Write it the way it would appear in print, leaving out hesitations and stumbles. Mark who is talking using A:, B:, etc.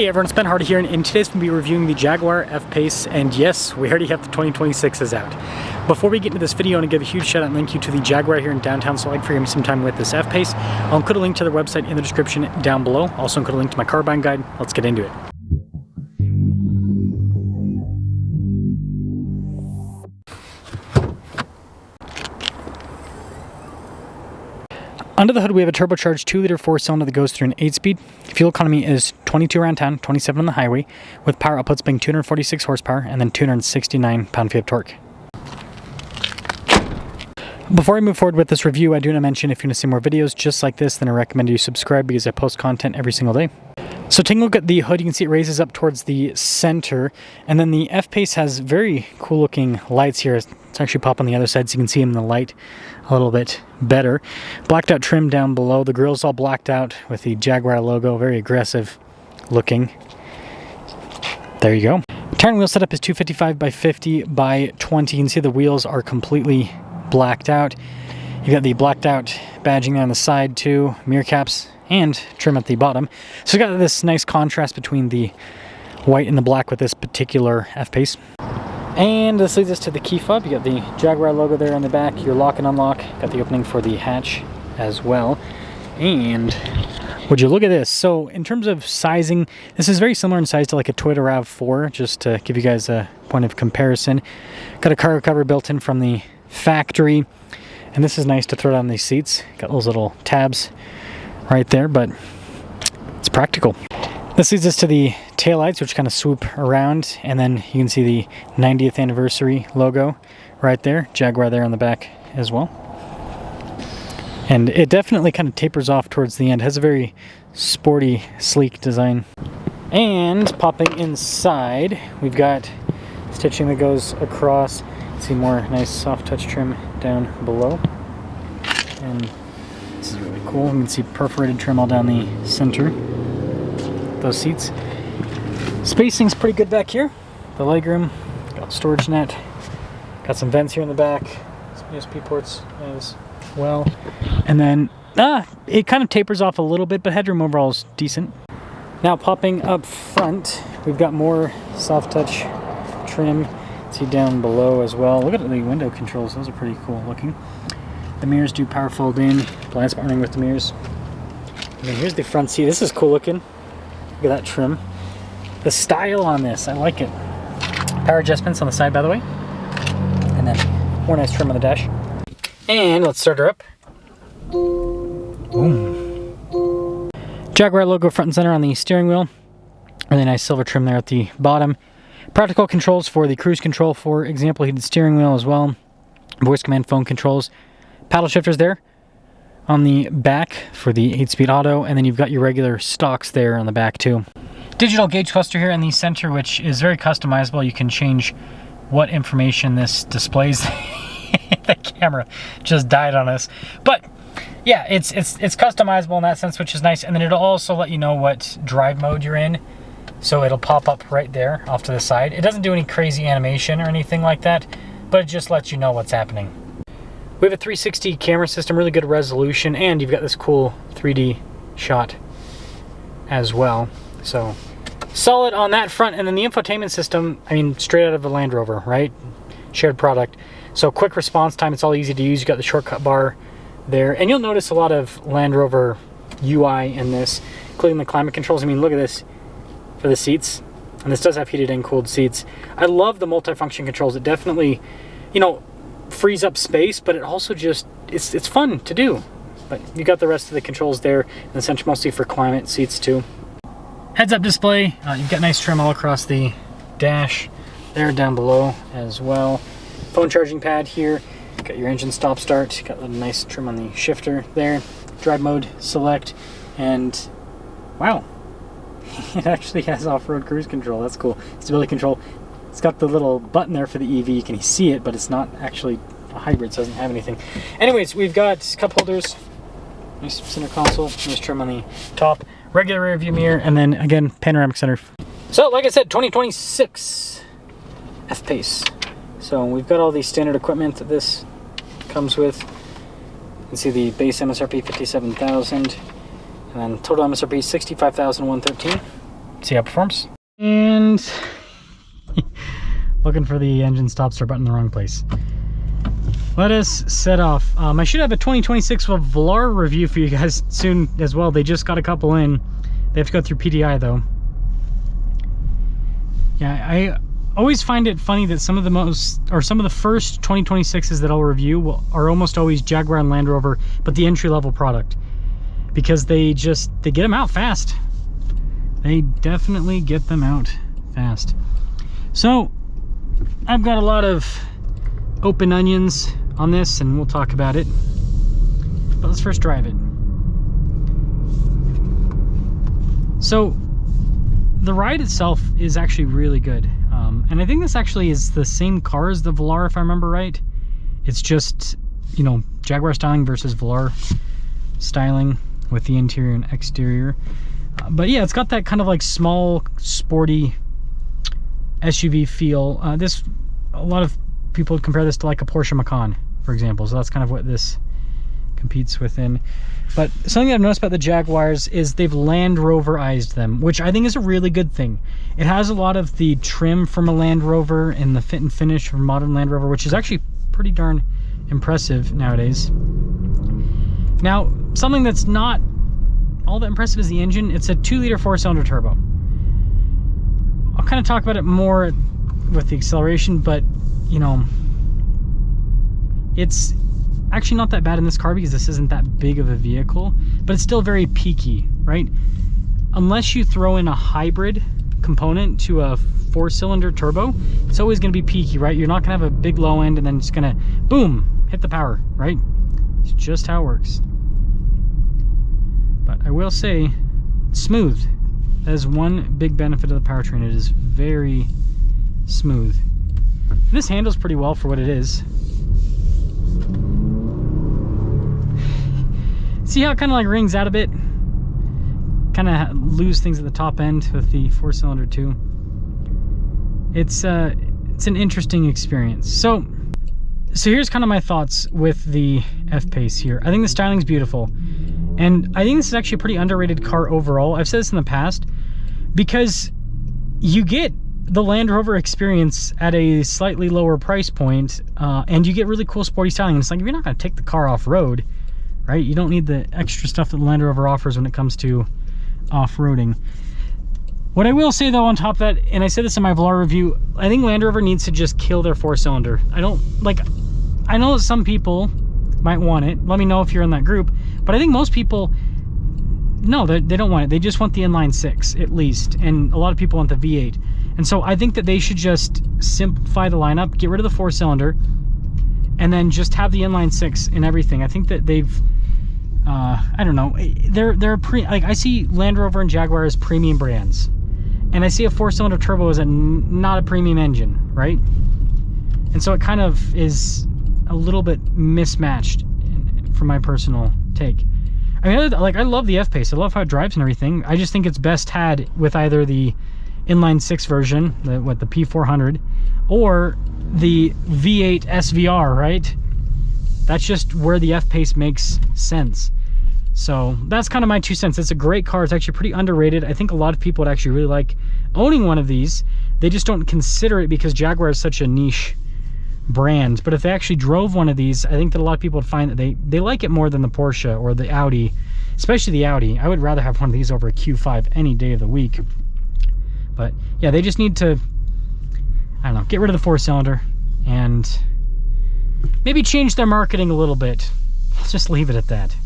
A: Hey everyone, it's Ben Hardy here, and in today's we'll be reviewing the Jaguar F-Pace, and yes, we already have the 2026s out. Before we get into this video, I want to give a huge shout out and thank you to the Jaguar here in downtown Salt Lake for giving me some time with this F-Pace. I'll include a link to their website in the description down below. Also include a link to my car buying guide. Let's get into it. Under the hood, we have a turbocharged 2-liter 4-cylinder that goes through an 8-speed. Fuel economy is 22 around town, 27 on the highway, with power outputs being 246 horsepower and then 269 pound-feet of torque. Before I move forward with this review, I do want to mention if you want to see more videos just like this, then I recommend you subscribe because I post content every single day. So taking a look at the hood, you can see it raises up towards the center, and then the F-Pace has very cool looking lights here. It's actually pop on the other side so you can see them in the light a little bit better. Blacked out trim down below. The grill's all blacked out with the Jaguar logo, very aggressive looking. There you go. Tire and wheel setup is 255 by 50 by 20. You can see the wheels are completely blacked out. You got the blacked out badging there on the side too, mirror caps, and trim at the bottom. So we got this nice contrast between the white and the black with this particular F-Pace. And this leads us to the key fob. You got the Jaguar logo there on the back, your lock and unlock, got the opening for the hatch as well. And would you look at this? So in terms of sizing, this is very similar in size to like a Toyota RAV4, just to give you guys a point of comparison. Got a cargo cover built in from the factory, and this is nice to throw down these seats. Got those little tabs right there, but it's practical. This leads us to the taillights, which kind of swoop around, and then you can see the 90th anniversary logo right there, Jaguar there on the back as well. And it definitely kind of tapers off towards the end. It has a very sporty, sleek design. And popping inside, we've got stitching that goes across. See more nice soft touch trim down below. And this is really cool. You can see perforated trim all down the center. Those seats. Spacing's pretty good back here. The legroom, got storage net, got some vents here in the back, some USB ports as well. And then it kind of tapers off a little bit, but headroom overall is decent. Now popping up front, we've got more soft touch trim. See down below as well. Look at the window controls, those are pretty cool looking. The mirrors do power fold in, blind spot running with the mirrors. And then here's the front seat. This is cool looking. Look at that trim. The style on this, I like it. Power adjustments on the side, by the way. And then more nice trim on the dash. And let's start her up. Boom. Jaguar logo front and center on the steering wheel. Really nice silver trim there at the bottom. Practical controls for the cruise control, for example, heated steering wheel as well. Voice command phone controls. Paddle shifters there on the back for the 8-speed auto, and then you've got your regular stocks there on the back too. Digital gauge cluster here in the center, which is very customizable. You can change what information this displays. The camera just died on us, but yeah, it's customizable in that sense, which is nice. And then it'll also let you know what drive mode you're in, so it'll pop up right there off to the side. It doesn't do any crazy animation or anything like that, but it just lets you know what's happening. We have a 360 camera system, really good resolution, and you've got this cool 3D shot as well. So solid on that front. And then the infotainment system, I mean, straight out of a Land Rover, right? Shared product. So quick response time, it's all easy to use. You got the shortcut bar there. And you'll notice a lot of Land Rover UI in this, including the climate controls. I mean, look at this for the seats. And this does have heated and cooled seats. I love the multifunction controls. It definitely, you know, frees up space, but it also just, it's fun to do. But you got the rest of the controls there in the center, mostly for climate seats too. Heads-up display, you've got nice trim all across the dash there, down below as well. Phone charging pad here, got your engine stop start, got a nice trim on the shifter there. Drive mode select, and wow, it actually has off-road cruise control. That's cool. Stability control. It's got the little button there for the EV. You can see it, but it's not actually a hybrid, so it doesn't have anything. Anyways, we've got cup holders, nice center console, nice trim on the top, regular rear view mirror, and then again, panoramic center. So, like I said, 2026 F-Pace. So we've got all the standard equipment that this comes with. You can see the base MSRP $57,000, and then total MSRP $65,113. see how it performs. And looking for the engine stop start button in the wrong place. Let us set off. I should have a 2026 Velar review for you guys soon as well. They just got a couple in. They have to go through PDI though. Yeah, I always find it funny that some of the first 2026s that I'll review are almost always Jaguar and Land Rover, but the entry-level product, because they get them out fast. They definitely get them out fast. So I've got a lot of open onions on this, and we'll talk about it, but let's first drive it. So the ride itself is actually really good, and I think this actually is the same car as the Velar, if I remember right. It's just, you know, Jaguar styling versus Velar styling with the interior and exterior. But yeah, it's got that kind of like small, sporty SUV feel. A lot of people would compare this to like a Porsche Macan, for example. So that's kind of what this competes within. But something I've noticed about the Jaguars is they've Land Roverized them, which I think is a really good thing. It has a lot of the trim from a Land Rover and the fit and finish from a modern Land Rover, which is actually pretty darn impressive nowadays. Now, something that's not all that impressive is the engine. It's a 2-liter 4-cylinder turbo. I'll kind of talk about it more with the acceleration, but you know, it's actually not that bad in this car because this isn't that big of a vehicle, but it's still very peaky, right? Unless you throw in a hybrid component to a 4-cylinder turbo, it's always going to be peaky, right? You're not going to have a big low end and then it's going to boom, hit the power, right? It's just how it works. But I will say, it's smooth. That is one big benefit of the powertrain. It is very smooth. And this handles pretty well for what it is. See how it kind of like rings out a bit? Kind of lose things at the top end with the 4-cylinder too. It's an interesting experience. So here's kind of my thoughts with the F-Pace here. I think the styling's beautiful. And I think this is actually a pretty underrated car overall. I've said this in the past, because you get the Land Rover experience at a slightly lower price point, and you get really cool sporty styling. And it's like, if you're not going to take the car off-road, right? You don't need the extra stuff that the Land Rover offers when it comes to off-roading. What I will say though on top of that, and I said this in my Velar review, I think Land Rover needs to just kill their 4-cylinder. I know that some people might want it. Let me know if you're in that group. But I think most people, no, they don't want it. They just want the inline 6 at least. And a lot of people want the V8. And so I think that they should just simplify the lineup, get rid of the 4-cylinder, and then just have the inline 6 in everything. I think that they've, I don't know, I see Land Rover and Jaguar as premium brands. And I see a 4-cylinder turbo as not a premium engine, right? And so it kind of is a little bit mismatched from my personal take. I mean, I love the F-Pace. I love how it drives and everything. I just think it's best had with either the inline 6 version, the P400, or the V8 SVR, right? That's just where the F-Pace makes sense. So that's kind of my 2 cents. It's a great car. It's actually pretty underrated. I think a lot of people would actually really like owning one of these. They just don't consider it because Jaguar is such a niche brand. But if they actually drove one of these, I think that a lot of people would find that they like it more than the Porsche or the Audi, especially the Audi. I would rather have one of these over a Q5 any day of the week. But yeah, they just need to, I don't know, get rid of the 4-cylinder and maybe change their marketing a little bit. Let's just leave it at that.